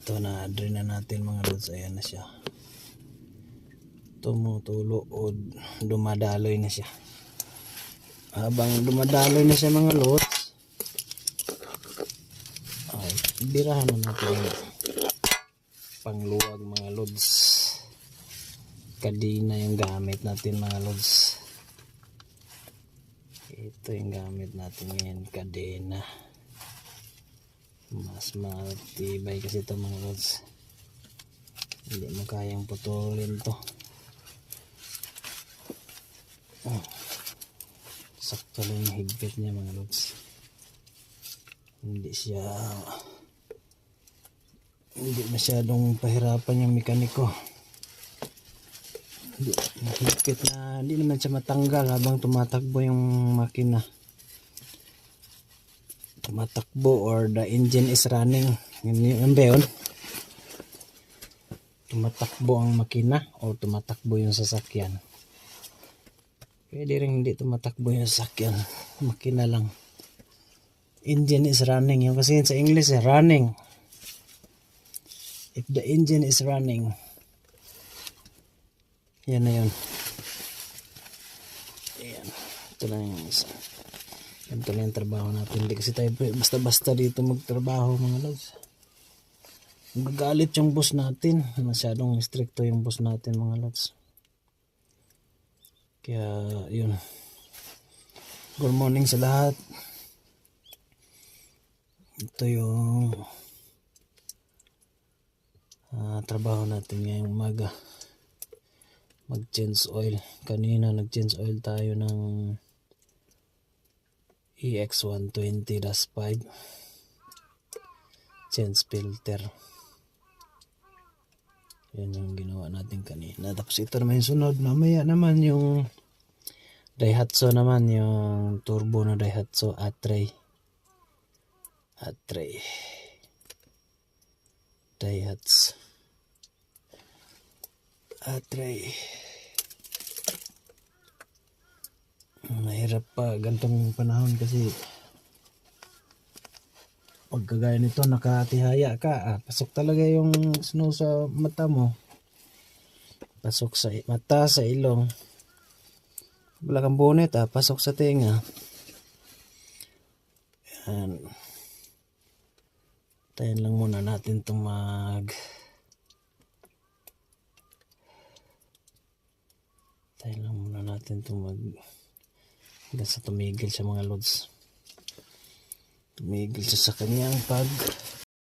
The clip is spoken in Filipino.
Ito na drain na natin mga lods. Ayan na siya. Tumutulo o dumadaloy na siya. Habang dumadaloy na siya mga lods, ay birahan na natin pangluwag mga lods. Kadina yung gamit natin mga lods. Ito yung gamit natin ngayon, kadena. Mas matibay kasi ito mga lods. Hindi mo kayang putulin to. Sakto lang yung higpit niya mga lods. Hindi masyadong pahirapan yung mekaniko. Higpit na hindi naman siya matanggal habang tumatakbo yung makina. Tumatakbo or the engine is running. Yun ba yun? Tumatakbo ang makina o tumatakbo yung sasakyan. Pwede rin hindi tumatakbo yung sasakyan. Makina lang. Engine is running. Yung kasi sa English running. If the engine is running, yan na yun. Ayan. Ito lang yung isa. Ganito lang yung trabaho natin. Hindi kasi tayo basta-basta dito magtrabaho mga lods. Magagalit yung boss natin. Masyadong stricto yung boss natin mga lods. Kaya yun. Good morning sa lahat. Ito yung trabaho natin ngayong umaga. Mag-change oil. Kanina nag-change oil tayo ng EX120-5. Change filter. Yan yung ginawa natin kanina. Tapos ito naman yung sunod. Mamaya naman yung Daihatsu naman. Yung turbo na Daihatsu A-tray. Daihatsu A-tray. Mahirap pa gantong panahon kasi pag kagaya nito nakatihaya ka, pasok talaga yung snow sa mata mo, pasok sa mata, sa ilong, wala kang bonnet, pasok sa tenga. Yan. Tayo lang muna natin itong hanggang sa tumigil siya mga lods. Tumigil siya sa kanyang